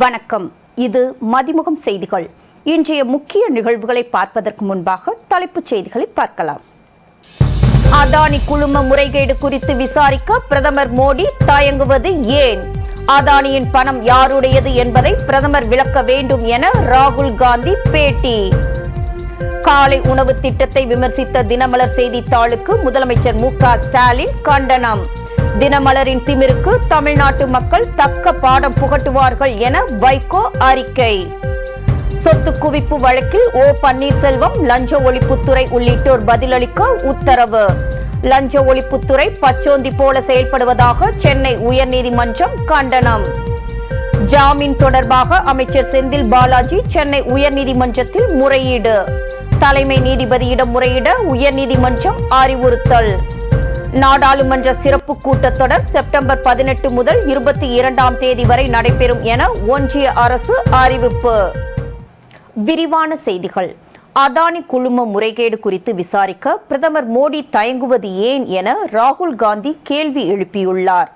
வணக்கம். இது மதிமுகம் செய்திகள். இன்றைய முக்கிய நிகழ்வுகளை பார்ப்பதற்கு முன்பாக தலைப்புச் செய்திகளை பார்க்கலாம். அதானி குழும முறைகேடு குறித்து விசாரிக்க பிரதமர் மோடி தயங்குவது ஏன்? அதானியின் பணம் யாருடையது என்பதை பிரதமர் விளக்க வேண்டும் என ராகுல் காந்தி பேட்டி. காலை உணவு திட்டத்தை விமர்சித்த தினமலர் செய்தித்தாளுக்கு முதலமைச்சர் மு.க. ஸ்டாலின் கண்டனம். தினமலரின் திமிருக்கு தமிழ்நாட்டு மக்கள் தக்க பாடம் புகட்டுவார்கள் என வைகோ அறிக்கை. சொத்து குவிப்பு வழக்கில் ஓ பன்னீர்செல்வம், லஞ்ச ஒழிப்புத்துறை உள்ளிட்டோர் பதிலளிக்க உத்தரவு. லஞ்ச ஒழிப்புத்துறை பச்சோந்தி போல செயல்படுவதாக சென்னை உயர்நீதிமன்றம் கண்டனம். ஜாமீன் தொடர்பாக அமைச்சர் செந்தில் பாலாஜி சென்னை உயர்நீதிமன்றத்தில் முறையீடு. தலைமை நீதிபதியிடம் முறையிட உயர்நீதிமன்றம் அறிவுறுத்தல். நாடாளுமன்ற சிறப்பு கூட்டத்தொடர் செப்டம்பர் 18 முதல் 22ஆம் தேதி வரை நடைபெறும் என ஒன்றிய அரசு அறிவிப்பு. விரிவான செய்திகள். அதானி குழும முறைகேடு குறித்து விசாரிக்க பிரதமர் மோடி தயங்குவது ஏன் என ராகுல் காந்தி கேள்வி எழுப்பியுள்ளார்.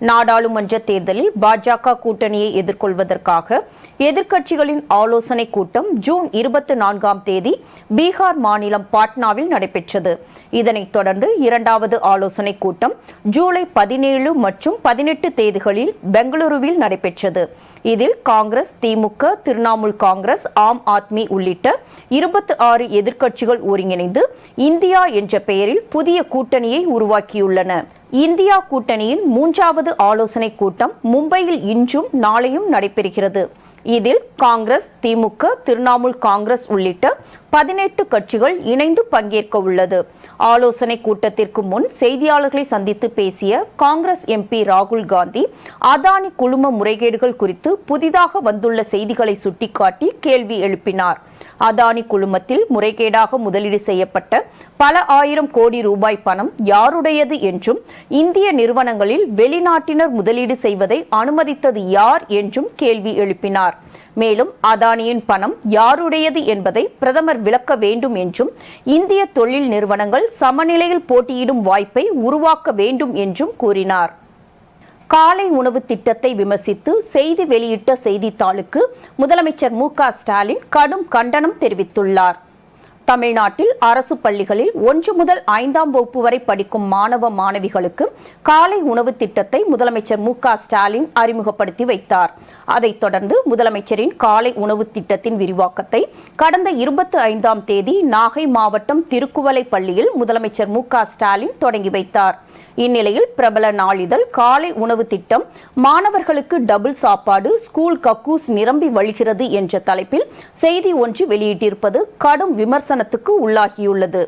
நாடாளுமன்ற தேர்தலில் பாஜக கூட்டணியை எதிர்கொள்வதற்காக எதிர்க்கட்சிகளின் ஆலோசனை கூட்டம் ஜூன் 24ஆம் தேதி பீகார் மாநிலம் பாட்னாவில் நடைபெற்றது. இதனைத் தொடர்ந்து இரண்டாவது ஆலோசனை கூட்டம் ஜூலை 17 மற்றும் 18 தேதிகளில் பெங்களூருவில் நடைபெற்றது. இதில் காங்கிரஸ், திமுக, திரிணாமுல் காங்கிரஸ், ஆம் ஆத்மி உள்ளிட்ட 26 எதிர்க்கட்சிகள் ஒருங்கிணைந்து இந்தியா என்ற பெயரில் புதிய கூட்டணியை உருவாக்கியுள்ளன. இந்தியா கூட்டணியின் 3வது ஆலோசனை கூட்டம் மும்பையில் இன்றும் நாளையும் நடைபெறுகிறது. இதில் காங்கிரஸ், திமுக, திரிணாமுல் காங்கிரஸ் உள்ளிட்ட 18 கட்சிகள் இணைந்து பங்கேற்க உள்ளது. ஆலோசனை கூட்டத்திற்கு முன் செய்தியாளர்களை சந்தித்து பேசிய காங்கிரஸ் எம்பி ராகுல் காந்தி அதானி குழும முறைகேடுகள் குறித்து புதிதாக வந்துள்ள செய்திகளை சுட்டிக்காட்டி கேள்வி எழுப்பினார். அதானி குழுமத்தில் முறைகேடாக முதலீடு செய்யப்பட்ட பல ஆயிரம் கோடி ரூபாய் பணம் யாருடையது என்றும் இந்திய நிறுவனங்களில் வெளிநாட்டினர் முதலீடு செய்வதை அனுமதித்தது யார் என்றும் கேள்வி எழுப்பினார். மேலும் அதானியின் பணம் யாருடையது என்பதை பிரதமர் விளக்க வேண்டும் என்றும் இந்திய தொழில் நிறுவனங்கள் சமநிலையில் போட்டியிடும் வாய்ப்பை உருவாக்க வேண்டும் என்றும் கூறினார். காலை உணவு திட்டத்தை விமர்சித்து செய்தி வெளியிட்ட செய்தித்தாளுக்கு முதலமைச்சர் மு.க. ஸ்டாலின் கடும் கண்டனம் தெரிவித்துள்ளார். தமிழ்நாட்டில் அரசு பள்ளிகளில் 1 முதல் 5ஆம் வகுப்பு வரை படிக்கும் மாணவ மாணவிகளுக்கு காலை உணவு திட்டத்தை முதலமைச்சர் மு.க. ஸ்டாலின் அறிமுகப்படுத்தி வைத்தார். அதைத் தொடர்ந்து முதலமைச்சரின் காலை உணவு திட்டத்தின் விரிவாக்கத்தை கடந்த 25ஆம் தேதி நாகை மாவட்டம் திருக்குவளை பள்ளியில் முதலமைச்சர் மு.க. ஸ்டாலின் தொடங்கி வைத்தார். இந்நிலையில் பிரபல நாளிதழ் காலை உணவு திட்டம் மாணவர்களுக்கு டபுள் சாப்பாடு, ஸ்கூல் கக்கூஸ் நிரம்பி வழிகிறது என்ற தலைப்பில் செய்தி ஒன்று வெளியிட்டிருப்பது கடும் விமர்சனத்துக்கு உள்ளாகியுள்ளது.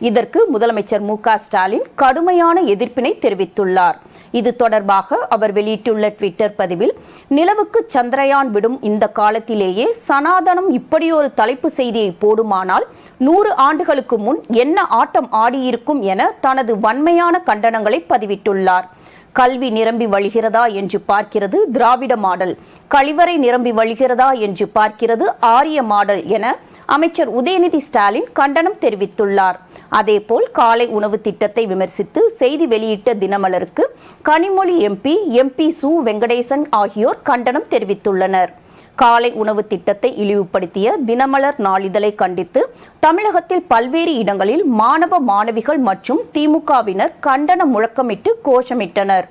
இதற்கு முதலமைச்சர் மு.க. ஸ்டாலின் கடுமையான எதிர்ப்பினை தெரிவித்துள்ளார். இது தொடர்பாக அவர் வெளியிட்டுள்ள ட்விட்டர் பதிவில், நிலவுக்கு சந்திரயான் விடும் இந்த காலத்திலேயே சனாதனம் இப்படியொரு தலைப்பு செய்தியை போடுமானால் 100 ஆண்டுகளுக்கு முன் என்ன ஆட்டம் ஆடியிருக்கும் என தனது வன்மையான கண்டனங்களை பதிவிட்டுள்ளார். கல்வி நிரம்பி வழிகிறதா என்று பார்க்கிறது திராவிட மாடல், கழிவறை நிரம்பி வழிகிறதா என்று பார்க்கிறது ஆரிய மாடல் என அமைச்சர் உதயநிதி ஸ்டாலின் கண்டனம் தெரிவித்துள்ளார். அதேபோல் காலை உணவு திட்டத்தை விமர்சித்து செய்தி வெளியிட்ட தினமலருக்கு கனிமொழி எம்பி சு வெங்கடேசன் ஆகியோர் கண்டனம் தெரிவித்துள்ளனர். காலை உணவு திட்டத்தை இழிவுபடுத்திய தினமலர் நாளிதழை கண்டித்து தமிழகத்தில் பல்வேறு இடங்களில் மாணவ மாணவிகள் மற்றும் திமுகவினர் கண்டன முழக்கமிட்டு கோஷமிட்டனர்.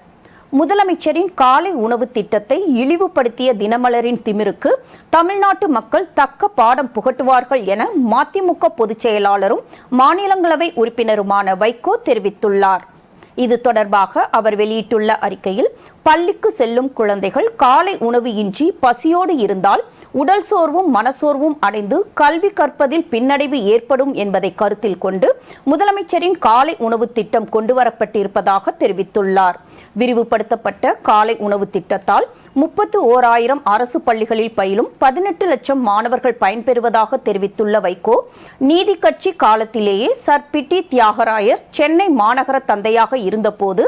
முதலமைச்சரின் காலை உணவு திட்டத்தை இழிவுபடுத்திய தினமலரின் திமிருக்கு தமிழ்நாட்டு மக்கள் தக்க பாடம் புகட்டுவார்கள் என மதிமுக பொதுச் செயலாளரும் மாநிலங்களவை உறுப்பினருமான வைகோ தெரிவித்துள்ளார். இது தொடர்பாக அவர் வெளியிட்டுள்ள அறிக்கையில், பள்ளிக்கு செல்லும் குழந்தைகள் காலை உணவு இன்றி பசியோடு இருந்தால் உடல் சோர்வும் மனசோர்வும் அடைந்து கல்வி கற்பதில் பின்னடைவு ஏற்படும் என்பதை கருத்தில் கொண்டு முதலமைச்சரின் காலை உணவு திட்டம் கொண்டுவரப்பட்டிருப்பதாக தெரிவித்துள்ளார். விரிவுபடுத்தப்பட்ட காலை உணவு திட்டத்தால் 31,000 அரசு பள்ளிகளில் பயிலும் 18 லட்சம் மாணவர்கள் பயன்பெறுவதாக தெரிவித்துள்ள வைகோ, நீதி கட்சி காலத்திலேயே சர் பி.டி. தியாகராயர் சென்னை மாநகர தந்தையாக இருந்தபோது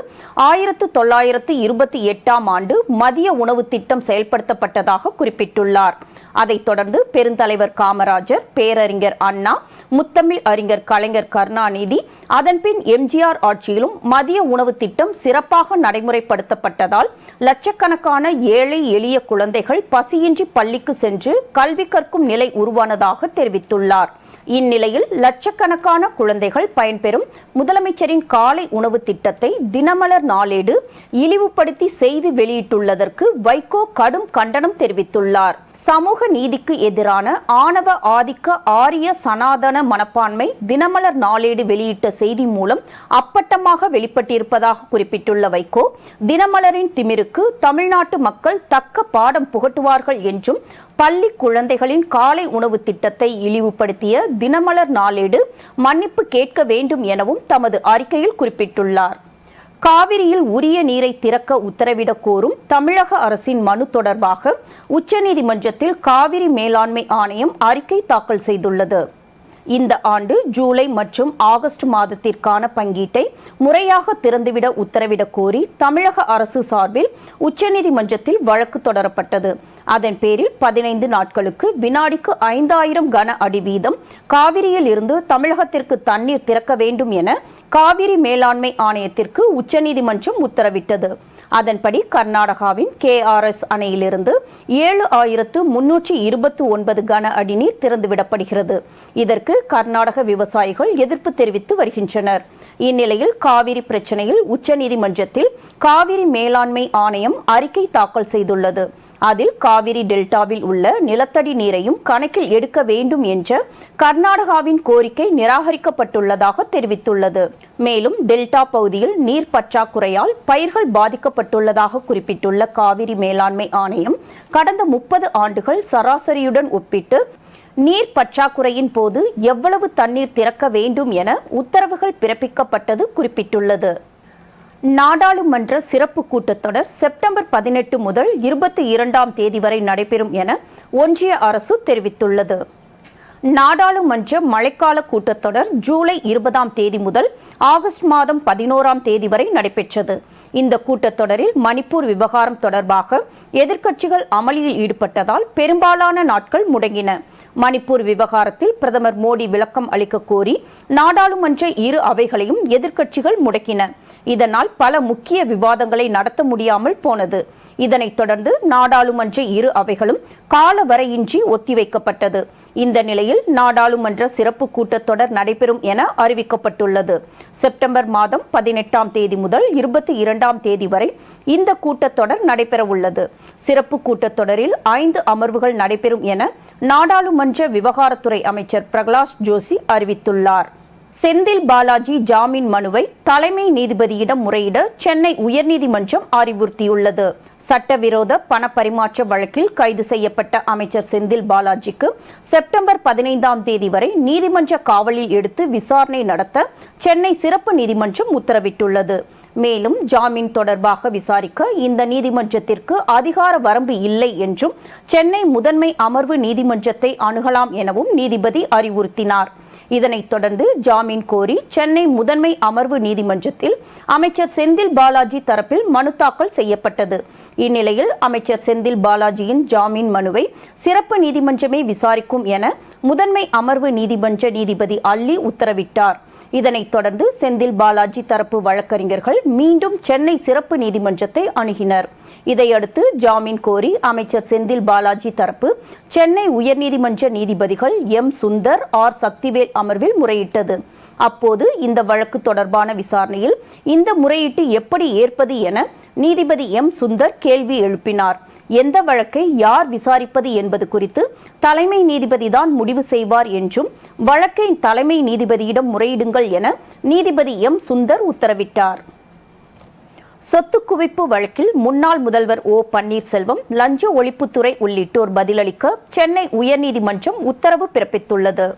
1928ஆம் ஆண்டு மதிய உணவு திட்டம் செயல்படுத்தப்பட்டதாக குறிப்பிட்டுள்ளார். அதைத் தொடர்ந்து பெருந்தலைவர் காமராஜர், பேரறிஞர் அண்ணா, முத்தமிழ் அறிஞர் கலைஞர் கருணாநிதி, அதன்பின் எம்ஜிஆர் ஆட்சியிலும் மதிய உணவு திட்டம் சிறப்பாக நடைமுறைப்படுத்தப்பட்டதால் லட்சக்கணக்கான ஏழை எளிய குழந்தைகள் பசியின்றி பள்ளிக்கு சென்று கல்வி கற்கும் நிலை உருவானதாக தெரிவித்துள்ளார். இந்நிலையில் லட்சக்கணக்கான குழந்தைகள் பயன்பெறும் முதலமைச்சரின் காலை உணவு திட்டத்தை தினமலர் நாளேடு இழிவுபடுத்தி செய்தி வெளியிட்டுள்ளதற்கு வைகோ கடும் கண்டனம் தெரிவித்துள்ளார். சமூக நீதிக்கு எதிரான ஆணவ ஆதிக்க ஆரிய சனாதன மனப்பான்மை தினமலர் நாளேடு வெளியிட்ட செய்தி மூலம் அப்பட்டமாக வெளிப்பட்டிருப்பதாக குறிப்பிட்டுள்ள வைகோ, தினமலரின் திமிருக்கு தமிழ்நாட்டு மக்கள் தக்க பாடம் புகட்டுவார்கள் என்றும், பள்ளி குழந்தைகளின் காலை உணவு திட்டத்தை இழிவுபடுத்திய தினமலர் நாளேடு மன்னிப்பு கேட்க வேண்டும் எனவும் தமது அறிக்கையில் குறிப்பிட்டுள்ளார். காவிரியில் உரிய நீரை திறக்க உத்தரவிடக் கோரும் தமிழக அரசின் மனு தொடர்பாக உச்சநீதிமன்றத்தில் காவிரி மேலாண்மை ஆணையம் அறிக்கை தாக்கல் செய்துள்ளது. இந்த ஆண்டு ஜூலை மற்றும் ஆகஸ்ட் மாதத்திற்கான பங்கீட்டை முறையாக திறந்துவிட உத்தரவிடக் கோரி தமிழக அரசு சார்பில் உச்சநீதிமன்றத்தில் வழக்கு தொடரப்பட்டது. அதன் பேரில் 15 நாட்களுக்கு வினாடிக்கு 5000 கன அடி வீதம் காவிரியில் இருந்து தமிழகத்திற்கு தண்ணீர் திறக்க வேண்டும் என காவிரி மேலாண்மை ஆணையத்திற்கு உச்சநீதிமன்றம் உத்தரவிட்டது. அதன்படி கர்நாடகாவின் KRS அணையிலிருந்து 7329 கன அடி நீர் திறந்துவிடப்படுகிறது. இதற்கு கர்நாடக விவசாயிகள் எதிர்ப்பு தெரிவித்து வருகின்றனர். இந்நிலையில் காவிரி பிரச்சனையில் உச்சநீதிமன்றத்தில் காவிரி மேலாண்மை ஆணையம் அறிக்கை தாக்கல் செய்துள்ளது. அதில் காவிரி டெல்டாவில் உள்ள நிலத்தடி நீரையும் கணக்கில் எடுக்க வேண்டும் என்ற கர்நாடகாவின் கோரிக்கை நிராகரிக்கப்பட்டுள்ளதாக தெரிவித்துள்ளது. மேலும் டெல்டா பகுதியில் நீர் பற்றாக்குறையால் பயிர்கள் பாதிக்கப்பட்டுள்ளதாக குறிப்பிட்டுள்ள காவிரி மேலாண்மை ஆணையம் கடந்த 30 ஆண்டுகள் சராசரியுடன் ஒப்பிட்டு நீர் பற்றாக்குறையின் போது எவ்வளவு தண்ணீர் திறக்க வேண்டும் என உத்தரவுகள் பிறப்பிக்கப்பட்டது குறிப்பிட்டுள்ளது. நாடாளுமன்ற சிறப்பு கூட்டத்தொடர் செப்டம்பர் 18 முதல் 22ஆம் தேதி வரை நடைபெறும் என ஒன்றிய அரசு தெரிவித்துள்ளது. நாடாளுமன்ற மழைக்கால கூட்டத்தொடர் ஜூலை 20ஆம் தேதி முதல் ஆகஸ்ட் மாதம் 11ஆம் தேதி வரை நடைபெற்றது. இந்த கூட்டத்தொடரில் மணிப்பூர் விவகாரம் தொடர்பாக எதிர்க்கட்சிகள் அமளியில் ஈடுபட்டதால் பெரும்பாலான நாட்கள் முடங்கின. மணிப்பூர் விவகாரத்தில் பிரதமர் மோடி விளக்கம் அளிக்க கோரி நாடாளுமன்ற இரு அவைகளையும் எதிர்க்கட்சிகள் முடக்கின. இதனால் பல முக்கிய விவாதங்களை நடத்த முடியாமல் போனது. இதனைத் தொடர்ந்து நாடாளுமன்ற இரு அவைகளும் காலவரையின்றி ஒத்திவைக்கப்பட்டது. இந்த நிலையில் நாடாளுமன்ற சிறப்பு கூட்டத்தொடர் நடைபெறும் என அறிவிக்கப்பட்டுள்ளது. செப்டம்பர் மாதம் 18ஆம் தேதி முதல் 22ஆம் தேதி வரை இந்த கூட்டத்தொடர் நடைபெறவுள்ளது. சிறப்பு கூட்டத்தொடரில் 5 அமர்வுகள் நடைபெறும் என நாடாளுமன்ற விவகாரத்துறை அமைச்சர் பிரகலாத் ஜோஷி அறிவித்துள்ளார். செந்தில் பாலாஜி ஜாமீன் மனுவை தலைமை நீதிபதியிடம் முறையிட சென்னை உயர்நீதிமன்றம் அறிவுறுத்தியுள்ளது. சட்டவிரோத பண பரிமாற்ற வழக்கில் கைது செய்யப்பட்ட அமைச்சர் செந்தில் பாலாஜிக்கு செப்டம்பர் 15ஆம் தேதி வரை நீதிமன்ற காவலில் எடுத்து விசாரணை நடத்த சென்னை சிறப்பு நீதிமன்றம் உத்தரவிட்டுள்ளது. மேலும் ஜாமீன் தொடர்பாக விசாரிக்க இந்த நீதிமன்றத்திற்கு அதிகார வரம்பு இல்லை என்றும் சென்னை முதன்மை அமர்வு நீதிமன்றத்தை அணுகலாம் எனவும் நீதிபதி அறிவுறுத்தினார். இதனைத் தொடர்ந்து ஜாமீன் கோரி சென்னை முதன்மை அமர்வு நீதிமன்றத்தில் அமைச்சர் செந்தில் பாலாஜி தரப்பில் மனு தாக்கல் செய்யப்பட்டது. இந்நிலையில் அமைச்சர் செந்தில் பாலாஜியின் ஜாமீன் மனுவை சிறப்பு நீதிமன்றமே விசாரிக்கும் என முதன்மை அமர்வு நீதிமன்ற நீதிபதி அல்லி உத்தரவிட்டார். இதனைத் தொடர்ந்து செந்தில் பாலாஜி தரப்பு வழக்கறிஞர்கள் மீண்டும் சென்னை சிறப்பு நீதிமன்றத்தை அணுகினர். இதையடுத்து ஜாமீன் கோரி அமைச்சர் செந்தில் பாலாஜி தரப்பு சென்னை உயர்நீதிமன்ற நீதிபதிகள் M. சுந்தர், R. சக்திவேல் அமர்வில் முறையிட்டது. அப்போது இந்த வழக்கு தொடர்பான விசாரணையில் இந்த முறையீட்டு எப்படி ஏற்பது என நீதிபதி M. சுந்தர் கேள்வி எழுப்பினார். எந்த வழக்கை யார் விசாரிப்பது என்பது குறித்து தலைமை நீதிபதிதான் முடிவு செய்வார் என்றும் வழக்கை தலைமை நீதிபதியிடம் முறையிடுங்கள் என நீதிபதி M. சுந்தர் உத்தரவிட்டார். சொத்து குவிப்பு வழக்கில் முன்னாள் முதல்வர் O. பன்னீர்செல்வம், லஞ்ச ஒழிப்புத்துறை உள்ளிட்டோர் பதிலளிக்க சென்னை உயர்நீதிமன்றம் உத்தரவு பிறப்பித்துள்ளது.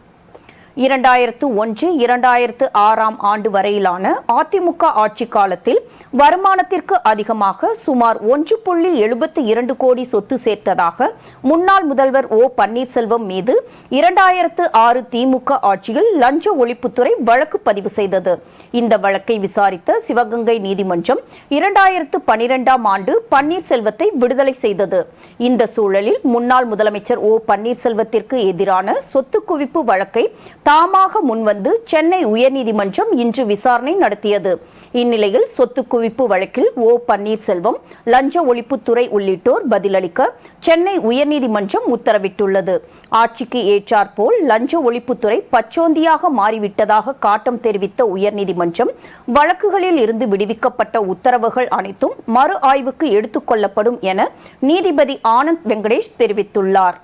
2001-2006 ஆண்டு வரையிலான அதிமுக ஆட்சி காலத்தில் வருமானத்திற்கு அதிகமாக சுமார் 1.72 கோடி சொத்து சேர்த்ததாக முன்னாள் முதல்வர் O. பன்னீர்செல்வம் மீது 2006 திமுக ஆட்சியில் லஞ்ச ஒழிப்புத்துறை வழக்கு பதிவு செய்தது. இந்த வழக்கை விசாரித்த சிவகங்கை நீதிமன்றம் 2012ஆம் ஆண்டு பன்னீர்செல்வத்தை விடுதலை செய்தது. இந்த சூழலில் முன்னாள் முதலமைச்சர் O. பன்னீர்செல்வத்திற்கு எதிரான சொத்து குவிப்பு வழக்கை தாமாக முன்வந்து சென்னை உயர்நீதிமன்றம் இன்று விசாரணை நடத்தியது. இந்நிலையில் சொத்து குவிப்பு வழக்கில் ஓ பன்னீர்செல்வம், லஞ்ச ஒழிப்புத்துறை உள்ளிட்டோர் பதிலளிக்க சென்னை உயர்நீதிமன்றம் உத்தரவிட்டுள்ளது. ஆட்சிக்கு ஏற்றாற்போல் லஞ்ச ஒழிப்புத்துறை பச்சோந்தியாக மாறிவிட்டதாக காட்டம் தெரிவித்த உயர்நீதிமன்றம், வழக்குகளில் இருந்து விடுவிக்கப்பட்ட உத்தரவுகள் அனைத்தும் மறு ஆய்வுக்கு எடுத்துக் கொள்ளப்படும் என நீதிபதி ஆனந்த் வெங்கடேஷ் தெரிவித்துள்ளார்.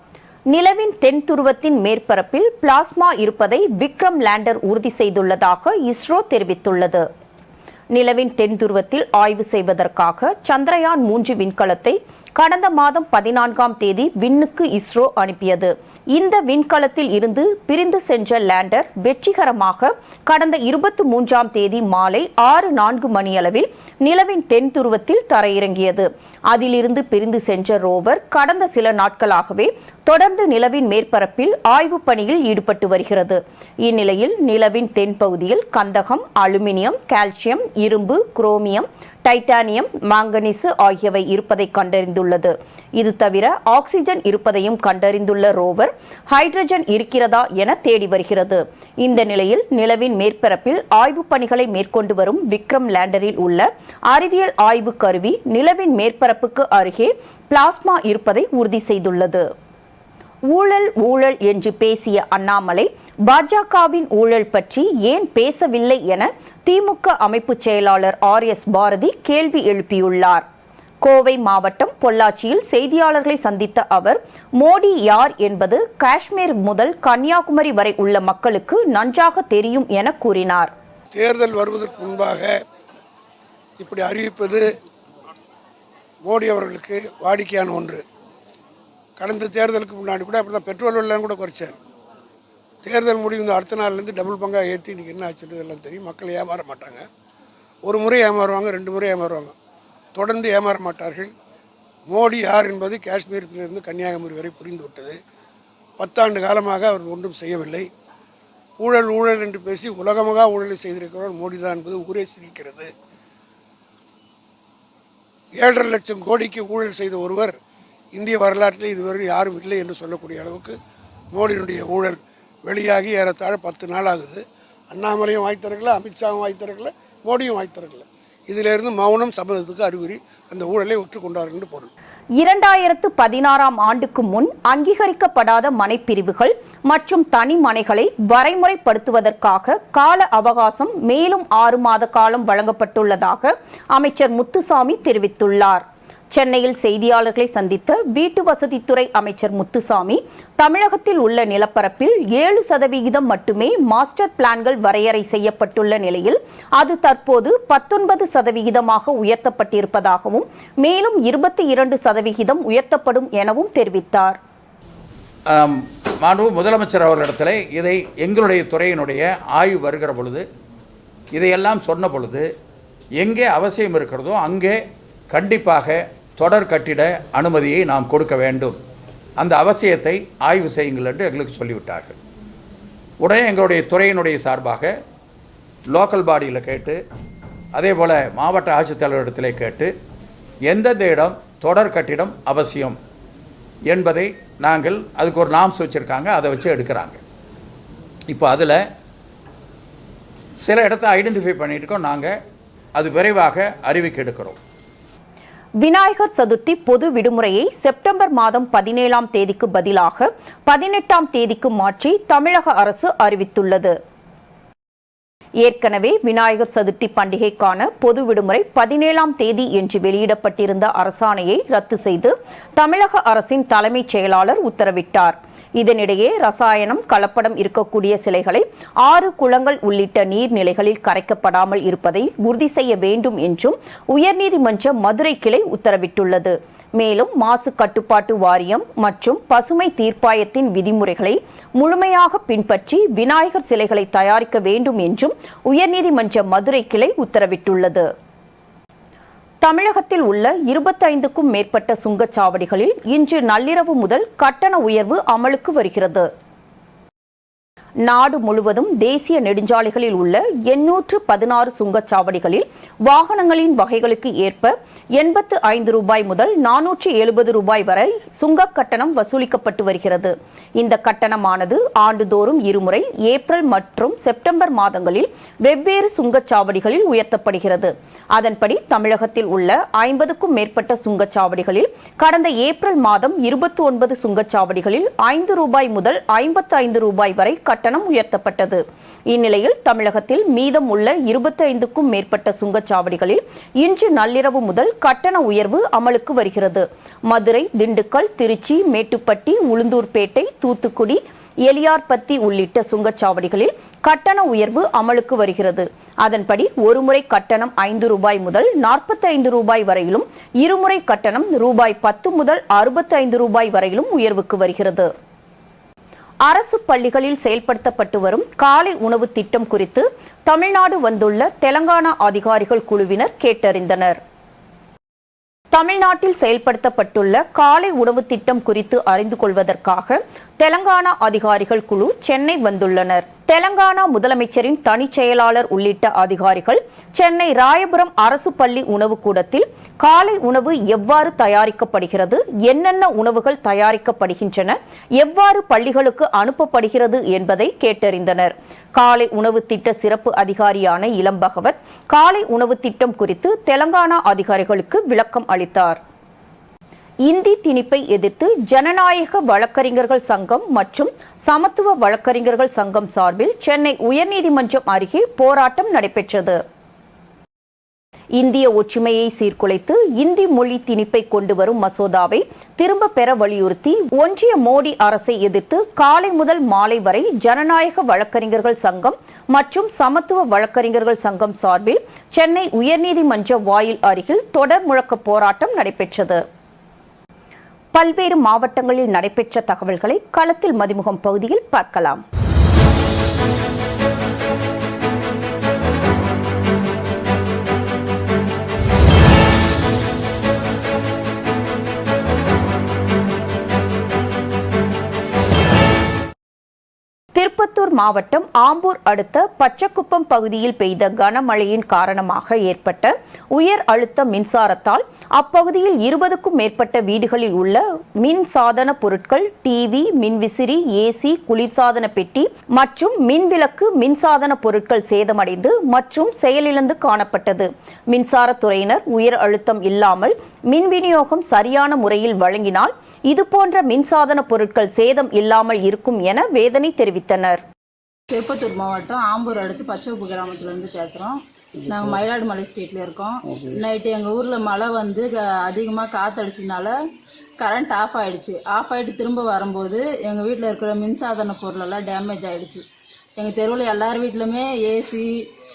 நிலவின் தென் துருவத்தின் மேற்பரப்பில் பிளாஸ்மா இருப்பதை விக்ரம் லேண்டர் உறுதி செய்துள்ளதாக இஸ்ரோ தெரிவித்துள்ளது. நிலவின் தென் துருவத்தில் ஆய்வு செய்வதற்காக சந்திரயான் 3 விண்கலத்தை கடந்த மாதம் 14ஆம் தேதி விண்ணுக்கு இஸ்ரோ அனுப்பியது. இந்த விண்கலத்தில் இருந்து பிரிந்து சென்ற லேண்டர் வெற்றிகரமாக கடந்த 23ஆம் தேதி மாலை 6:04 மணியளவில் நிலவின் தென் துருவத்தில் தரையிறங்கியது. அதிலிருந்து பிரிந்து சென்ற ரோவர் கடந்த சில நாட்களாகவே தொடர்ந்து நிலவின் மேற்பரப்பில் ஆய்வு பணியில் ஈடுபட்டு வருகிறது. இந்நிலையில் நிலவின் தென் பகுதியில் கந்தகம், அலுமினியம், கால்சியம், இரும்பு, குரோமியம், டைட்டானியம், மாங்கனீசு ஆகியவை இருப்பதை கண்டறிந்துள்ளது. இது தவிர ஆக்சிஜன் இருப்பதையும் கண்டறிந்துள்ள ரோவர் ஹைட்ரஜன் இருக்கிறதா என தேடி வருகிறது. இந்த நிலையில் நிலவின் மேற்பரப்பில் ஆய்வு பணிகளை மேற்கொண்டு வரும் விக்ரம் லேண்டரில் உள்ள அறிவியல் ஆய்வு கருவி நிலவின் மேற்பரப்புக்கு அருகே பிளாஸ்மா இருப்பதை உறுதி செய்துள்ளது. ஊழல் ஊழல் என்று பேசிய அண்ணாமலை பாஜகவின் ஊழல் பற்றி ஏன் பேசவில்லை என திமுக அமைப்பு செயலாளர் RS பாரதி கேள்வி எழுப்பியுள்ளார். கோவை மாவட்டம் பொள்ளாச்சியில் செய்தியாளர்களை சந்தித்த அவர், மோடி யார் என்பது காஷ்மீர் முதல் கன்னியாகுமரி வரை உள்ள மக்களுக்கு நன்றாக தெரியும் என கூறினார். தேர்தல் வருவதற்கு முன்பாக இப்படி அறிவிப்பது மோடி அவர்களுக்கு வாடிக்கையான ஒன்று. கடந்த தேர்தலுக்கு முன்னாடி கூட அப்படி தான் பெட்ரோல் விலையெல்லாம் கூட குறைச்சார். தேர்தல் முடிவு அடுத்த நாள்லேருந்து டபுள் பங்காக ஏற்றி இன்றைக்கி என்ன ஆச்சுன்னு எல்லாம் தெரியும். மக்கள் ஏமாற மாட்டாங்க. ஒரு முறை ஏமாறுவாங்க, 2 முறை ஏமாறுவாங்க, தொடர்ந்து ஏமாற மாட்டார்கள். மோடி யார் என்பது காஷ்மீரத்திலிருந்து கன்னியாகுமரி வரை புரிந்து விட்டது. 10 ஆண்டு காலமாக அவர் ஒன்றும் செய்யவில்லை. ஊழல் ஊழல் என்று பேசி உலகமாக ஊழலை செய்திருக்கிறவர் மோடி தான் என்பது ஊரே சிரிக்கிறது. 7.5 லட்சம் கோடிக்கு ஊழல் செய்த ஒருவர் இந்திய வரலாற்றில் இதுவரை யாரும் இல்லை என்று சொல்லக்கூடிய அளவுக்கு மோடியினுடைய ஊழல் வெளியாகி ஏறத்தாழ 10 நாள் ஆகுது. அண்ணாமலையும் வாய்த்திருக்கல, அமித்ஷாவும் வாய்த்திருக்கல, மோடியும் வாய்த்திருக்கல. இதிலிருந்து மௌனம் சம்மதத்துக்கு அறிகுறி. அந்த ஊழலை ஒற்றுக்கொண்டார்கள் என்று பொருள். 2016ஆம் ஆண்டுக்கு முன் அங்கீகரிக்கப்படாத மனைப்பிரிவுகள் மற்றும் தனி மனைகளை வரைமுறைப்படுத்துவதற்காக கால அவகாசம் மேலும் 6 மாத காலம் வழங்கப்பட்டுள்ளதாக அமைச்சர் முத்துசாமி தெரிவித்துள்ளார். சென்னையில் செய்தியாளர்களை சந்தித்த வீட்டு வசதித்துறை அமைச்சர் முத்துசாமி, தமிழகத்தில் உள்ள நிலப்பரப்பில் 7% மட்டுமே மாஸ்டர் பிளான்கள் வரையறை செய்யப்பட்டுள்ள நிலையில் அது தற்போது 19% உயர்த்தப்பட்டிருப்பதாகவும் மேலும் 22% உயர்த்தப்படும் எனவும் தெரிவித்தார். மாண்பு முதலமைச்சர் அவர்களிடத்தில் இதை எங்களுடைய துறையினுடைய ஆய்வு வருகிற பொழுது இதையெல்லாம் சொன்ன பொழுது எங்கே அவசியம் இருக்கிறதோ அங்கே கண்டிப்பாக தொடர் கட்டிட அனுமதியை நாம் கொடுக்க வேண்டும், அந்த அவசியத்தை ஆய்வு செய்யுங்கள் என்று எங்களுக்கு சொல்லிவிட்டார்கள். உடனே எங்களுடைய துறையினுடைய சார்பாக லோக்கல் பாடியில் கேட்டு, அதே போல் மாவட்ட ஆட்சித்தலைவரிடத்திலே கேட்டு எந்தெந்த இடம் தொடர் கட்டிடம் அவசியம் என்பதை நாங்கள் அதுக்கு ஒரு நாம்ஸ் வச்சுருக்காங்க, அதை வச்சு எடுக்கிறாங்க. இப்போ அதில் சில இடத்த ஐடென்டிஃபை பண்ணியிருக்கோம். நாங்கள் அது விரைவாக அறிவிக்க எடுக்கிறோம். விநாயகர் சதுர்த்தி பொது விடுமுறையை செப்டம்பர் மாதம் 17ஆம் தேதிக்கு பதிலாக 18ஆம் தேதிக்கு மாற்றி தமிழக அரசு அறிவித்துள்ளது. ஏற்கனவே விநாயகர் சதுர்த்தி பண்டிகைக்கான பொது விடுமுறை 17ஆம் தேதி என்று வெளியிடப்பட்டிருந்த அரசாணையை ரத்து செய்து தமிழக அரசின் தலைமைச் செயலாளர் உத்தரவிட்டார். இதனிடையே ரசாயனம், கலப்படம் இருக்கக்கூடிய சிலைகளை 6 குளங்கள் உள்ளிட்ட நீர்நிலைகளில் கரைக்கப்படாமல் இருப்பதை உறுதி செய்ய வேண்டும் என்றும் உயர்நீதிமன்ற மதுரை கிளை உத்தரவிட்டுள்ளது. மேலும் மாசு கட்டுப்பாட்டு வாரியம் மற்றும் பசுமை தீர்ப்பாயத்தின் விதிமுறைகளை முழுமையாக பின்பற்றி விநாயகர் சிலைகளை தயாரிக்க வேண்டும் என்றும் உயர்நீதிமன்ற மதுரை கிளை உத்தரவிட்டுள்ளது. தமிழகத்தில் உள்ள 25க்கும் மேற்பட்ட சுங்கச்சாவடிகளில் இன்று நள்ளிரவு முதல் கட்டண உயர்வு அமலுக்கு வருகிறது. நாடு முழுவதும் தேசிய நெடுஞ்சாலைகளில் உள்ள 816 சுங்கச்சாவடிகளில் வாகனங்களின் வகைகளுக்கு ஏற்ப 85 ரூபாய் முதல் 470 ரூபாய் வரை சுங்க கட்டணம் வசூலிக்கப்பட்டு வருகிறது. இந்த கட்டணமானது ஆண்டுதோறும் இருமுறை ஏப்ரல் மற்றும் செப்டம்பர் மாதங்களில் வெவ்வேறு சுங்கச்சாவடிகளில் உயர்த்தப்படுகிறது. அதன்படி தமிழகத்தில் உள்ள 50க்கும் மேற்பட்ட சுங்கச்சாவடிகளில் கடந்த ஏப்ரல் மாதம் 29 சுங்கச்சாவடிகளில் 5 ரூபாய் முதல் 55 ரூபாய் வரை கட்டணம் உயர்த்தப்பட்டது. இந்நிலையில் தமிழகத்தில் மீதம் உள்ள 25க்கும் மேற்பட்ட சுங்கச்சாவடிகளில் இன்று நள்ளிரவு முதல் கட்டண உயர்வு அமலுக்கு வருகிறது. மதுரை, திண்டுக்கல், திருச்சி, மேட்டுப்பட்டி, உளுந்தூர்பேட்டை, தூத்துக்குடி, எலியார்பத்தி உள்ளிட்ட சுங்கச்சாவடிகளில் கட்டண உயர்வு அமலுக்கு வருகிறது. அதன்படி ஒருமுறை கட்டணம் 5 ரூபாய் முதல் 45 ரூபாய் வரையிலும், இருமுறை கட்டணம் ரூபாய் 10 முதல் 65 ரூபாய் வரையிலும் உயர்வுக்கு வருகிறது. அரசு பள்ளிகளில் செயல்படுத்தப்பட்டு வரும் காலை உணவு திட்டம் குறித்து தமிழ்நாடு வந்துள்ள தெலங்கானா அதிகாரிகள் குழுவினர் கேட்டறிந்தனர். தமிழ்நாட்டில் செயல்படுத்தப்பட்டுள்ள காலை உணவு திட்டம் குறித்து அறிந்து கொள்வதற்காக தெலங்கானா அதிகாரிகள் குழு சென்னை வந்துள்ளனர். தெலங்கானா முதலமைச்சரின் தனிச் செயலாளர் உள்ளிட்ட அதிகாரிகள் சென்னை ராயபுரம் அரசு பள்ளி உணவு கூடத்தில் காலை உணவு எவ்வாறு தயாரிக்கப்படுகிறது, என்னென்ன உணவுகள் தயாரிக்கப்படுகின்றன, எவ்வாறு பள்ளிகளுக்கு அனுப்பப்படுகிறது என்பதை கேட்டறிந்தனர். காலை உணவு திட்ட சிறப்பு அதிகாரியான இளம்பகவத் காலை உணவு திட்டம் குறித்து தெலங்கானா அதிகாரிகளுக்கு விளக்கம் அளித்தார். இந்தி திணிப்பை எதிர்த்து ஜனநாயக வழக்கறிஞர்கள் சங்கம் மற்றும் சமத்துவ வழக்கறிஞர்கள் சங்கம் சார்பில் சென்னை உயர்நீதிமன்றம் அருகே போராட்டம் நடைபெற்றது. இந்திய ஒற்றுமையை சீர்குலைத்து இந்தி மொழி திணிப்பை கொண்டு வரும் மசோதாவை திரும்ப பெற வலியுறுத்தி ஒன்றிய மோடி அரசை எதிர்த்து காலை முதல் மாலை வரை ஜனநாயக வழக்கறிஞர்கள் சங்கம் மற்றும் சமத்துவ வழக்கறிஞர்கள் சங்கம் சார்பில் சென்னை உயர்நீதிமன்ற வாயில் அருகில் தொடர் முழக்க போராட்டம் நடைபெற்றது. பல்வேறு மாவட்டங்களில் நடைபெற்ற தகவல்களை களத்தில் மதிமுகம் பகுதியில் பார்க்கலாம். திருப்பத்தூர் மாவட்டம் ஆம்பூர் அடுத்த பச்சக்குப்பம் பகுதியில் பெய்த கனமழையின் காரணமாக ஏற்பட்ட உயர் அழுத்த மின்சாரத்தால் அப்பகுதியில் 20க்கும் மேற்பட்ட வீடுகளில் உள்ள மின் சாதன பொருட்கள், டிவி, மின்விசிறி, ஏசி, குளிர்சாதன பெட்டி மற்றும் மின்விளக்கு, மின்சாதன பொருட்கள் சேதமடைந்து மற்றும் செயலிழந்து காணப்பட்டது. மின்சாரத்துறையினர் உயர் அழுத்தம் இல்லாமல் மின் விநியோகம் சரியான முறையில் வழங்கினால் இதுபோன்ற மின்சாதன பொருட்கள் சேதம் இல்லாமல் இருக்கும் என வேதனை தெரிவித்தனர். திருப்பத்தூர் மாவட்டம் ஆம்பூர் அடுத்து பச்சைக்குப்பம் கிராமத்துலேருந்து பேசுகிறோம். நாங்கள் மயிலாடுமலை ஸ்ட்ரீட்டில் இருக்கோம். நைட்டு எங்கள் ஊரில் மழை வந்து அதிகமாக காற்றடிச்சதுனால கரண்ட் ஆஃப் ஆகிட்டு திரும்ப வரும்போது எங்கள் வீட்டில் இருக்கிற மின்சாதன பொருளெல்லாம் டேமேஜ் ஆகிடுச்சு. எங்கள் தெருவில் எல்லார் வீட்லையுமே ஏசி,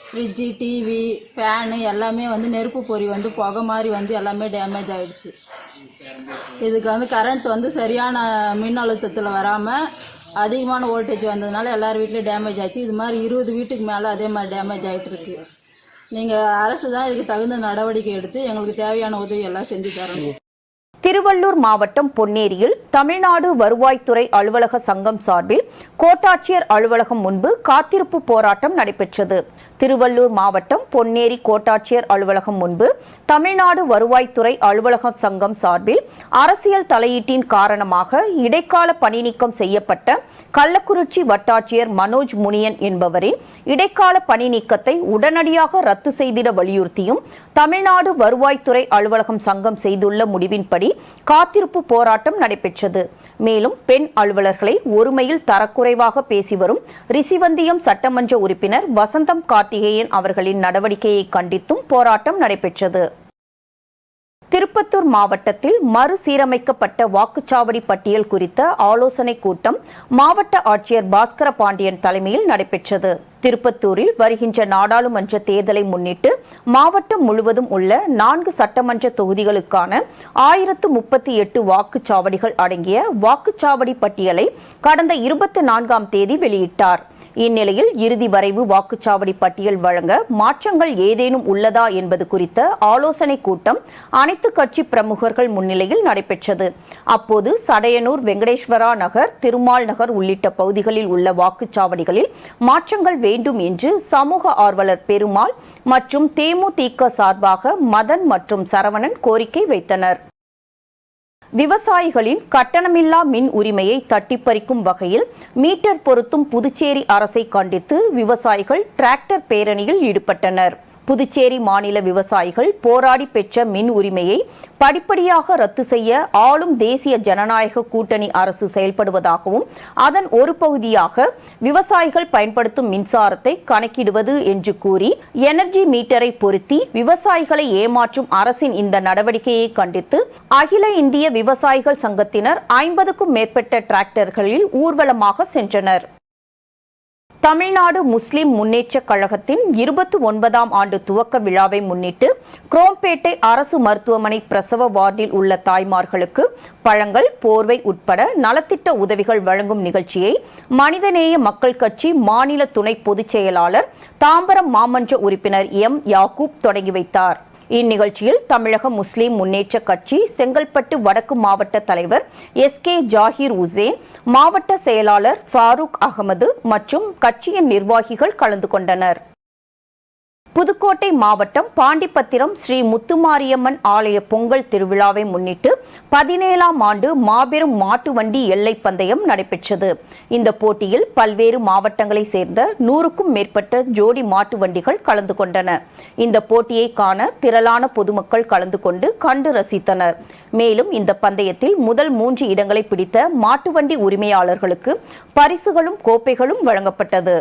ஃப்ரிட்ஜு, டிவி, ஃபேனு எல்லாமே வந்து நெருப்பு பொறி வந்து புகை மாதிரி வந்து எல்லாமே டேமேஜ் ஆகிடுச்சு. இதுக்கு வந்து கரண்ட் வந்து சரியான மின் அழுத்தத்தில் வராமல் அதிகமான வோல்டேஜ் வந்ததுனால எல்லார் வீட்லேயும் டேமேஜ் ஆச்சு. இது மாதிரி 20 வீட்டுக்கு மேலே அதே மாதிரி டேமேஜ் ஆகிட்டு இருக்கு. நீங்கள் அரசு தான் இதுக்கு தகுந்த நடவடிக்கை எடுத்து எங்களுக்கு தேவையான உதவி எல்லாம் செஞ்சு தரணும். திருவள்ளூர் மாவட்டம் பொன்னேரியில் தமிழ்நாடு வருவாய்த்துறை அலுவலக சங்கம் சார்பில் கோட்டாட்சியர் அலுவலகம் முன்பு காத்திருப்பு போராட்டம் நடைபெற்றது. திருவள்ளூர் மாவட்டம் பொன்னேரி கோட்டாட்சியர் அலுவலகம் முன்பு தமிழ்நாடு வருவாய்த்துறை அலுவலக சங்கம் சார்பில் அரசியல் தலையீட்டின் காரணமாக இடைக்கால பணி நீக்கம் செய்யப்பட்ட கள்ளக்குறிச்சி வட்டாட்சியர் மனோஜ் முனியன் என்பவரின் இடைக்கால பணி நீக்கத்தை உடனடியாக ரத்து செய்திட வலியுறுத்தியும் தமிழ்நாடு வருவாய்த்துறை அலுவலகம் சங்கம் செய்துள்ள முடிவின்படி காத்திருப்பு போராட்டம் நடைபெற்றது. மேலும் பெண் அலுவலர்களை ஒருமையில் தரக்குறைவாக பேசி வரும் ரிசிவந்தியம் சட்டமன்ற உறுப்பினர் வசந்தம் கார்த்திகேயன் அவர்களின் நடவடிக்கையை கண்டித்தும் போராட்டம் நடைபெற்றது. திருப்பத்தூர் மாவட்டத்தில் மறுசீரமைக்கப்பட்ட வாக்குச்சாவடி பட்டியல் குறித்த ஆலோசனைக் கூட்டம் மாவட்ட ஆட்சியர் பாஸ்கர பாண்டியன் தலைமையில் நடைபெற்றது. திருப்பத்தூரில் வருகின்ற நாடாளுமன்ற தேர்தலை முன்னிட்டு மாவட்டம் முழுவதும் உள்ள 4 சட்டமன்ற தொகுதிகளுக்கான 1038 வாக்குச்சாவடிகள் அடங்கிய வாக்குச்சாவடி பட்டியலை கடந்த 24ஆம் தேதி வெளியிட்டார். இந்நிலையில் இறுதி வரைவு வாக்குச்சாவடி பட்டியல் வழங்க மாற்றங்கள் ஏதேனும் உள்ளதா என்பது குறித்த ஆலோசனைக் கூட்டம் அனைத்து கட்சி பிரமுகர்கள் முன்னிலையில் நடைபெற்றது. அப்போது சடையனூர், வெங்கடேஸ்வரா நகர், திருமால் நகர் உள்ளிட்ட பகுதிகளில் உள்ள வாக்குச்சாவடிகளில் மாற்றங்கள் வேண்டும் என்று சமூக ஆர்வலர் பெருமாள் மற்றும் தேமுதிக சார்பாக மதன் மற்றும் சரவணன் கோரிக்கை வைத்தனர். விவசாயிகளின் கட்டணமில்லா மின் உரிமையை தட்டிப்பறிக்கும் வகையில் மீட்டர் பொருத்தும் புதுச்சேரி அரசை கண்டித்து விவசாயிகள் டிராக்டர் பேரணியில் ஈடுபட்டனர். புதுச்சேரி மாநில விவசாயிகள் போராடி பெற்ற மின் உரிமையை படிப்படியாக ரத்து செய்ய ஆளும் தேசிய ஜனநாயக கூட்டணி அரசு செயல்படுவதாகவும் அதன் ஒரு பகுதியாக விவசாயிகள் பயன்படுத்தும் மின்சாரத்தை கணக்கிடுவது என்று கூறி எனர்ஜி மீட்டரை பொருத்தி விவசாயிகளை ஏமாற்றும் அரசின் இந்த நடவடிக்கையை கண்டித்து அகில இந்திய விவசாயிகள் சங்கத்தினர் 50க்கும் மேற்பட்ட டிராக்டர்களில் ஊர்வலமாக சென்றனர். தமிழ்நாடு முஸ்லிம் முன்னேற்றக் கழகத்தின் 29ஆம் ஆண்டு துவக்க விழாவை முன்னிட்டு குரோம்பேட்டை அரசு மருத்துவமனை பிரசவ வார்டில் உள்ள தாய்மார்களுக்கு பழங்கள், போர்வை உட்பட நலத்திட்ட உதவிகள் வழங்கும் நிகழ்ச்சியை மனிதநேய மக்கள் கட்சி மாநில துணை பொதுச் செயலாளர், தாம்பரம் மாமன்ற உறுப்பினர் எம். யாக்கூப் தொடங்கி வைத்தார். இந்நிகழ்ச்சியில் தமிழக முஸ்லிம் முன்னேற்றக் கட்சி செங்கல்பட்டு வடக்கு மாவட்ட தலைவர் எஸ்.கே. ஜாகிர் உசேன், மாவட்ட செயலாளர் ஃபாரூக் அகமது மற்றும் கட்சியின் நிர்வாகிகள் கலந்து கொண்டனர். புதுக்கோட்டை மாவட்டம் பாண்டிப்பத்திரம் ஸ்ரீ முத்துமாரியம்மன் ஆலய பொங்கல் திருவிழாவை முன்னிட்டு 17ஆம் ஆண்டு மாபெரும் மாட்டு வண்டி எல்லை பந்தயம் நடைபெற்றது. இந்த போட்டியில் பல்வேறு மாவட்டங்களை சேர்ந்த 100க்கும் மேற்பட்ட ஜோடி மாட்டு வண்டிகள் கலந்து கொண்டன. இந்த போட்டியை காண திரளான பொதுமக்கள் கலந்து கொண்டு கண்டு ரசித்தனர். மேலும் இந்த பந்தயத்தில் முதல் 3 இடங்களை பிடித்த மாட்டு வண்டி உரிமையாளர்களுக்கு பரிசுகளும் கோப்பைகளும் வழங்கப்பட்டது.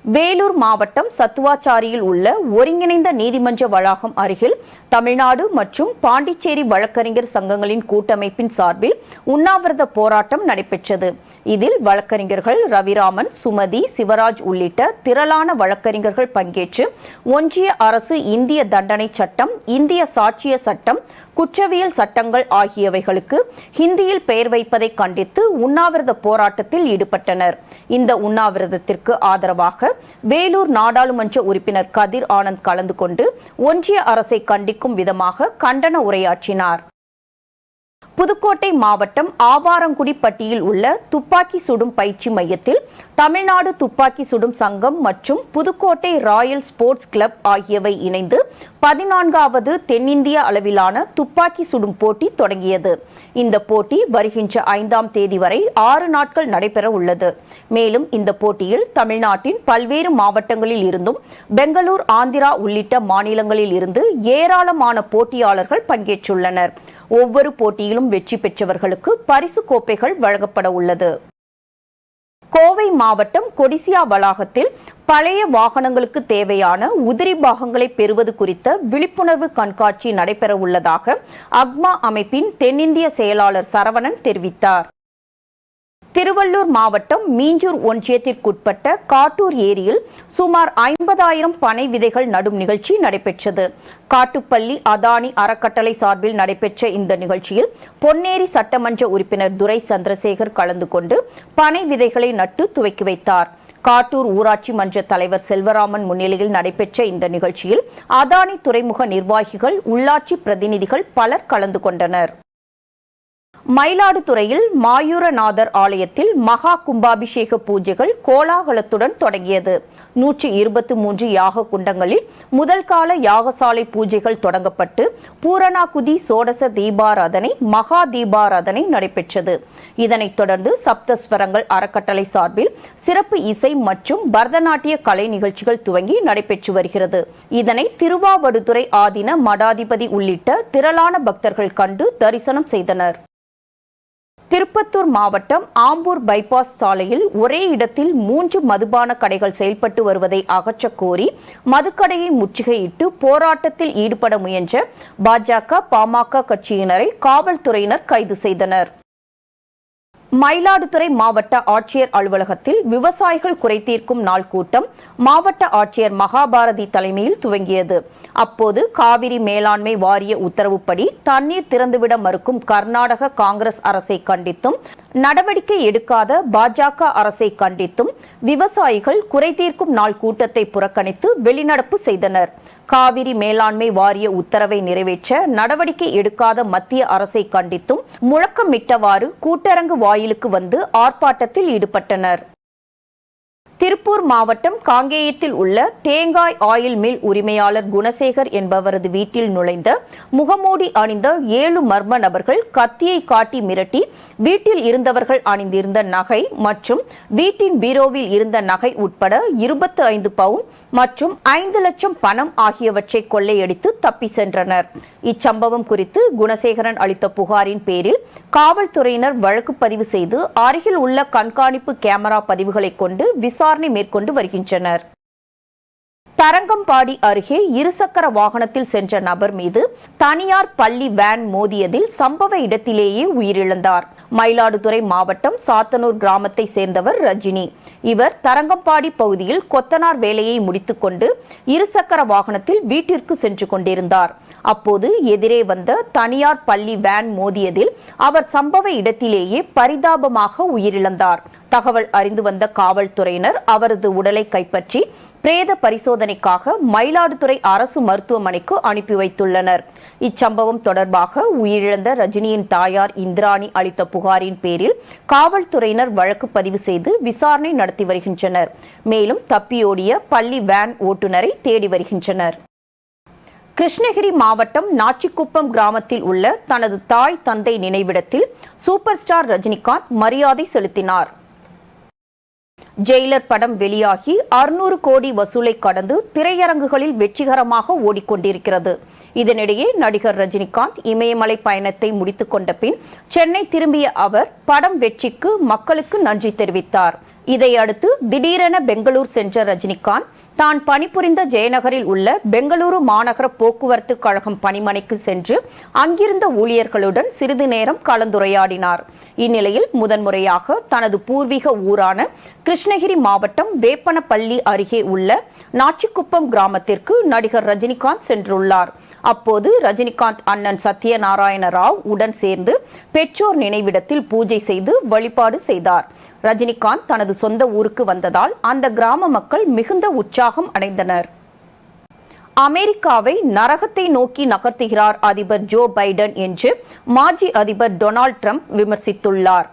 வேலூர் மாவட்டம் சத்துவாச்சாரியில் உள்ள ஒருங்கிணைந்த நீதிமன்ற வளாகம் அருகில் தமிழ்நாடு மற்றும் பாண்டிச்சேரி வழக்கறிஞர் சங்கங்களின் கூட்டமைப்பின் சார்பில் உண்ணாவிரத போராட்டம் நடைபெற்றது. இதில் வழக்கறிஞர்கள் ரவிராமன், சுமதி, சிவராஜ் உள்ளிட்ட திரளான வழக்கறிஞர்கள் பங்கேற்று ஒன்றிய அரசு இந்திய தண்டனை சட்டம், இந்திய சாட்சிய சட்டம், குற்றவியல் சட்டங்கள் ஆகியவைகளுக்கு ஹிந்தியில் பெயர் வைப்பதை கண்டித்து உண்ணாவிரத போராட்டத்தில் ஈடுபட்டனர். இந்த உண்ணாவிரதத்திற்கு ஆதரவாக வேலூர் நாடாளுமன்ற உறுப்பினர் கதிர் ஆனந்த் கலந்து கொண்டு ஒன்றிய அரசை கண்டிக்கும் விதமாக கண்டன உரையாற்றினார். புதுக்கோட்டை மாவட்டம் ஆவாரங்குடிப்பட்டியில் உள்ள துப்பாக்கி சுடும் பயிற்சி மையத்தில் தமிழ்நாடு துப்பாக்கி சுடும் சங்கம் மற்றும் புதுக்கோட்டை ராயல் ஸ்போர்ட்ஸ் கிளப் ஆகியவை இணைந்து 14வது தென்னிந்திய அளவிலான துப்பாக்கி சுடும் போட்டி தொடங்கியது. இந்த போட்டி வருகின்ற 5ஆம் தேதி வரை 6 நாட்கள் நடைபெற உள்ளது. மேலும் இந்த போட்டியில் தமிழ்நாட்டின் பல்வேறு மாவட்டங்களில் இருந்தும் பெங்களூர், ஆந்திரா உள்ளிட்ட மாநிலங்களில் இருந்து ஏராளமான போட்டியாளர்கள் பங்கேற்றுள்ளனர். ஒவ்வொரு போட்டியிலும் வெற்றி பெற்றவர்களுக்கு பரிசு கோப்பைகள் வழங்கப்பட உள்ளது. கோவை மாவட்டம் கொடிசியா வளாகத்தில் பழைய வாகனங்களுக்கு தேவையான உதிரி பாகங்களை பெறுவது குறித்த விழிப்புணர்வு கண்காட்சி நடைபெற உள்ளதாக அக்மா அமைப்பின் தென்னிந்திய செயலாளர் சரவணன் தெரிவித்தார். திருவள்ளூர் மாவட்டம் மீஞ்சூர் ஒன்றியத்திற்குட்பட்ட காட்டூர் ஏரியில் சுமார் 50,000 பனை விதைகள் நடும் நிகழ்ச்சி நடைபெற்றது. காட்டுப்பள்ளி அதானி அறக்கட்டளை சார்பில் நடைபெற்ற இந்த நிகழ்ச்சியில் பொன்னேரி சட்டமன்ற உறுப்பினர் துரை சந்திரசேகர் கலந்து கொண்டு பனை விதைகளை நட்டு துவக்கி வைத்தார். காட்டூர் ஊராட்சி மன்ற தலைவர் செல்வராமன் முன்னிலையில் நடைபெற்ற இந்த நிகழ்ச்சியில் அதானி துறைமுக நிர்வாகிகள், உள்ளாட்சி பிரதிநிதிகள் பலர் கலந்து கொண்டனர். மயிலாடுதுறையில் மாயூரநாதர் ஆலயத்தில் மகா கும்பாபிஷேக பூஜைகள் கோலாகலத்துடன் தொடங்கியது. 123 யாக குண்டங்களில் முதல் கால யாகசாலை பூஜைகள் தொடங்கப்பட்டு பூரணாகுதி, சோடச தீபாராதனை, மகா தீபாராதனை நடைபெற்றது. இதனைத் தொடர்ந்து சப்தஸ்வரங்கள் அறக்கட்டளை சார்பில் சிறப்பு இசை மற்றும் பரதநாட்டிய கலை நிகழ்ச்சிகள் துவங்கி நடைபெற்று வருகிறது. இதனை திருவாவடுதுறை ஆதீன மடாதிபதி உள்ளிட்ட திரளான பக்தர்கள் கண்டு தரிசனம் செய்தனர். திருப்பத்தூர் மாவட்டம் ஆம்பூர் பைபாஸ் சாலையில் ஒரே இடத்தில் 3 மதுபான கடைகள் செயல்பட்டு வருவதை அகற்றக் கோரி மதுக்கடையை முற்றுகையிட்டு போராட்டத்தில் ஈடுபட முயன்ற பாஜக, பாமக கட்சியினரை காவல்துறையினர் கைது செய்தனர். மயிலாடுதுறை மாவட்ட ஆட்சியர் அலுவலகத்தில் விவசாயிகள் குறைதீர்க்கும் நாள் கூட்டம் மாவட்ட ஆட்சியர் மகாபாரதி தலைமையில் துவங்கியது. அப்போது காவிரி மேலாண்மை வாரிய உத்தரவுப்படி தண்ணீர் திறந்துவிட மறுக்கும் கர்நாடக காங்கிரஸ் அரசை கண்டித்தும் நடவடிக்கை எடுக்காத பாஜக அரசை கண்டித்தும் விவசாயிகள் குறைதீர்க்கும் நாள் கூட்டத்தை புறக்கணித்து வெளிநடப்பு செய்தனர். காவிரி மேலாண்மை வாரிய உத்தரவை நிறைவேற்ற நடவடிக்கை எடுக்காத மத்திய அரசை கண்டித்தும் முழக்கமிட்டவாறு கூட்டரங்கு வாயிலுக்கு வந்து ஆர்ப்பாட்டத்தில் ஈடுபட்டனர். திருப்பூர் மாவட்டம் காங்கேயத்தில் உள்ள தேங்காய் ஆயில் மில் உரிமையாளர் குணசேகர் என்பவரது வீட்டில் நுழைந்த முகமூடி அணிந்த 7 மர்ம நபர்கள் கத்தியை காட்டி மிரட்டி வீட்டில் இருந்தவர்கள் அணிந்திருந்த நகை மற்றும் வீட்டின் பீரோவில் இருந்த நகை உட்பட 25 பவுன் மற்றும் 5 லட்சம் பணம் ஆகியவற்றை கொள்ளையடித்து தப்பி சென்றனர். இச்சம்பவம் குறித்து குணசேகரன் அளித்த புகாரின் பேரில் காவல்துறையினர் வழக்கு பதிவு செய்து அருகில் உள்ள கண்காணிப்பு கேமரா பதிவுகளை கொண்டு விசாரணை மேற்கொண்டு வருகின்றனர். தரங்கம்பாடி அருகே இருசக்கர வாகனத்தில் சென்ற நபர் மீது தனியார் பள்ளி வேன் மோதியதில் சம்பவ இடத்திலேயே உயிரிழந்தார். மயிலாடுதுறை மாவட்டம் சாத்தனூர் கிராமத்தை சேர்ந்தவர் ரஜினி. இவர் தரங்கம்பாடி பகுதியில் கொத்தனார் வேலையை முடித்துக்கொண்டு இருசக்கர வாகனத்தில் வீட்டிற்கு சென்று கொண்டிருந்தார். அப்போது எதிரே வந்த தனியார் பள்ளி வேன் மோதியதில் அவர் சம்பவ இடத்திலேயே பரிதாபமாக உயிரிழந்தார். தகவல் அறிந்து வந்த காவல்துறையினர் அவரது உடலை கைப்பற்றி பிரேத பரிசோதனைக்காக மயிலாடுதுறை அரசு மருத்துவமனைக்கு அனுப்பி வைத்துள்ளனர். இச்சம்பவம் தொடர்பாக உயிரிழந்த ரஜினியின் தாயார் இந்திராணி அளித்த புகாரின் பேரில் காவல்துறையினர் வழக்கு பதிவு செய்து விசாரணை நடத்தி வருகின்றனர். மேலும் தப்பியோடிய பள்ளி வேன் ஓட்டுநரை தேடி வருகின்றனர். கிருஷ்ணகிரி மாவட்டம் நாச்சிக்குப்பம் கிராமத்தில் உள்ள தனது தாய் தந்தை நினைவிடத்தில் சூப்பர் ஸ்டார் ரஜினிகாந்த் மரியாதை செலுத்தினார். ஜெயிலர் படம் வெளியாகி 600 கோடி வசூலை கடந்து திரையரங்குகளில் வெற்றிகரமாக ஓடிக்கொண்டிருக்கிறது. இதனிடையே நடிகர் ரஜினிகாந்த் இமயமலை பயணத்தை முடித்துக் கொண்ட பின் சென்னை திரும்பிய அவர் படம் வெற்றிக்கு மக்களுக்கு நன்றி தெரிவித்தார். இதையடுத்து திடீரென பெங்களூர் சென்ற ரஜினிகாந்த் தான் பணிபுரிந்த ஜெயநகரில் உள்ள பெங்களூரு மாநகர போக்குவரத்து கழகம் பணிமனைக்கு சென்று அங்கிருந்த ஊழியர்களுடன் சிறிது நேரம் கலந்துரையாடினார். இந்நிலையில் முதன்முறையாக தனது பூர்வீக ஊரான கிருஷ்ணகிரி மாவட்டம் வேப்பனப்பள்ளி அருகே உள்ள நாச்சிக்குப்பம் கிராமத்திற்கு நடிகர் ரஜினிகாந்த் சென்றுள்ளார். அப்போது ரஜினிகாந்த் அண்ணன் சத்யநாராயண ராவ் உடன் சேர்ந்து பெற்றோர் நினைவிடத்தில் பூஜை செய்து வழிபாடு செய்தார். ரஜினிகாந்த் தனது சொந்த ஊருக்கு வந்ததால் அந்த கிராம மக்கள் மிகுந்த உற்சாகம் அடைந்தனர். அமெரிக்காவை நரகத்தை நோக்கி நகர்த்துகிறார் அதிபர் ஜோ பைடன் என்று மாஜி அதிபர் டொனால்ட் ட்ரம்ப் விமர்சித்துள்ளார்.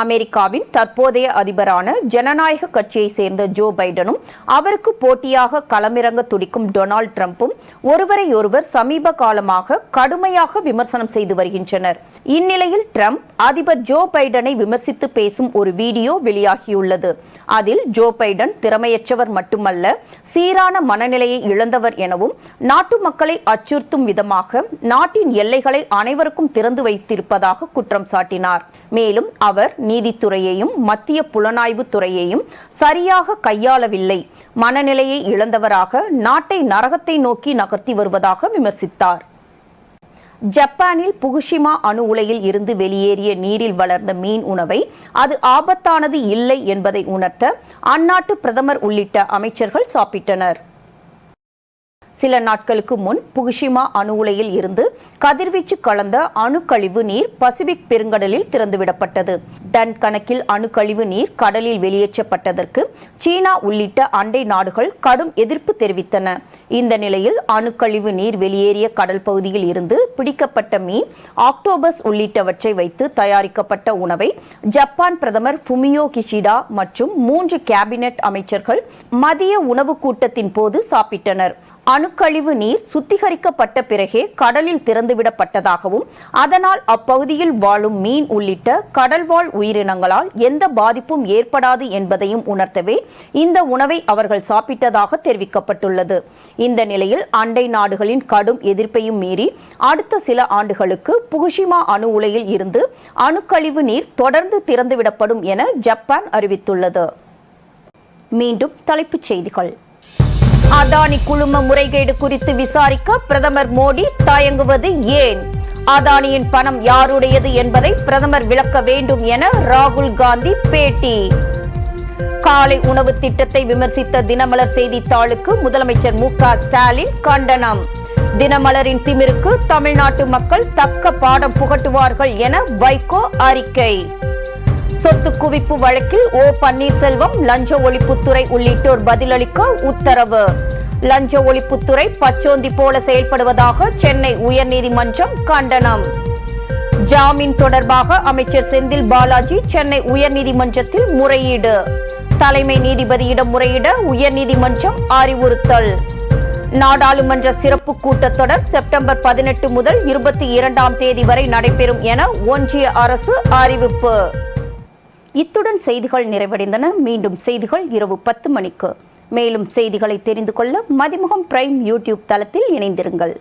அமெரிக்காவின் தற்போதைய அதிபரான ஜனநாயக கட்சியை சேர்ந்த ஜோ பைடனும் அவருக்கு போட்டியாக களமிறங்க துடிக்கும் டொனால்ட் ட்ரம்பும் ஒருவரையொருவர் சமீப காலமாக கடுமையாக விமர்சனம் செய்து வருகின்றனர். இந்நிலையில் ட்ரம்ப் அதிபர் ஜோ பைடனை விமர்சித்து பேசும் ஒரு வீடியோ வெளியாகியுள்ளது. அதில் ஜோ பைடன் திறமையற்றவர் மட்டுமல்ல, சீரான மனநிலையை இழந்தவர் எனவும் நாட்டு மக்களை அச்சுறுத்தும் விதமாக நாட்டின் எல்லைகளை அனைவருக்கும் திறந்து வைத்திருப்பதாக குற்றம் சாட்டினார். மேலும் அவர் நீதித்துறையையும் மத்திய புலனாய்வு துறையையும் சரியாக கையாளவில்லை, மனநிலையை இழந்தவராக நாட்டை நரகத்தை நோக்கி நகர்த்தி வருவதாக விமர்சித்தார். ஜப்பானில் புகுஷிமா அணு உலையில் இருந்து வெளியேறிய நீரில் வளர்ந்த மீன் உணவை அது ஆபத்தானது இல்லை என்பதை உணர்த்த அந்நாட்டு பிரதமர் உள்ளிட்ட அமைச்சர்கள் சாப்பிட்டனர். சில நாட்களுக்கு முன் புகுஷிமா அணு உலையில் இருந்து கதிர்வீச்சு கலந்த அணுக்கழிவு நீர் பசிபிக் பெருங்கடலில் திறந்துவிடப்பட்டது. டன் கணக்கில் அணுக்கழிவு நீர் கடலில் வெளியேற்றப்பட்டதற்கு சீனா உள்ளிட்ட அண்டை நாடுகள் கடும் எதிர்ப்பு தெரிவித்தன. இந்த நிலையில் அணுக்கழிவு நீர் வெளியேறிய கடல் பகுதியில் இருந்து பிடிக்கப்பட்ட மீன், ஆக்டோபஸ் உள்ளிட்டவற்றை வைத்து தயாரிக்கப்பட்ட உணவை ஜப்பான் பிரதமர் ஃபுமியோ கிஷிடா மற்றும் 3 கேபினெட் அமைச்சர்கள் மதிய உணவு கூட்டத்தின் போது சாப்பிட்டனர். அணுக்கழிவு நீர் சுத்திகரிக்கப்பட்ட பிறகே கடலில் திறந்துவிடப்பட்டதாகவும் அதனால் அப்பகுதியில் வாழும் மீன் உள்ளிட்ட கடல்வாழ் உயிரினங்களால் எந்த பாதிப்பும் ஏற்படாது என்பதையும் உணர்த்தவே இந்த உணவை அவர்கள் சாப்பிட்டதாக தெரிவிக்கப்பட்டுள்ளது. இந்த நிலையில் அண்டை நாடுகளின் கடும் எதிர்ப்பையும் மீறி அடுத்த சில ஆண்டுகளுக்கு புகுஷிமா அணு உலையில் இருந்து அணுக்கழிவு நீர் தொடர்ந்து திறந்துவிடப்படும் என ஜப்பான் அறிவித்துள்ளது. மீண்டும் தலைப்புச் செய்திகள். அதானி குழும முறைகேடு குறித்து விசாரிக்க பிரதமர் மோடி தயங்குவது ஏன்? அதானியின் பணம் யாருடையது என்பதை பிரதமர் விளக்க வேண்டும் என ராகுல் காந்தி பேட்டி. காலை உணவு திட்டத்தை விமர்சித்த தினமலர் செய்தித்தாளுக்கு முதலமைச்சர் மு.க. ஸ்டாலின் கண்டனம். தினமலரின் திமிருக்கு தமிழ்நாட்டு மக்கள் தக்க பாடம் புகட்டுவார்கள் என வைகோ அறிக்கை. சொத்து குவிப்பு வழக்கில் ஓ பன்னீர்செல்வம், லஞ்ச ஒழிப்புத்துறை உள்ளிட்டோர் பதிலளிக்க உத்தரவு. லஞ்ச ஒழிப்புத்துறை பச்சோந்தி போல செயல்படுவதாக சென்னை உயர்நீதிமன்றம் கண்டனம். ஜாமீன் தொடர்பாக அமைச்சர் செந்தில் பாலாஜி சென்னை உயர்நீதிமன்றத்தில் முறையீடு. தலைமை நீதிபதியிடம் முறையிட உயர்நீதிமன்றம் அறிவுறுத்தல். நாடாளுமன்ற சிறப்பு கூட்டத்தொடர் செப்டம்பர் 18 முதல் 22ஆம் தேதி வரை நடைபெறும் என ஒன்றிய அரசு அறிவிப்பு. இத்துடன் செய்திகள் நிறைவடைந்தன. மீண்டும் செய்திகள் இரவு 10 மணிக்கு. மேலும் செய்திகளை தெரிந்து கொள்ள மதிமுகம் பிரைம் யூடியூப் தளத்தில் இணைந்திருங்கள்.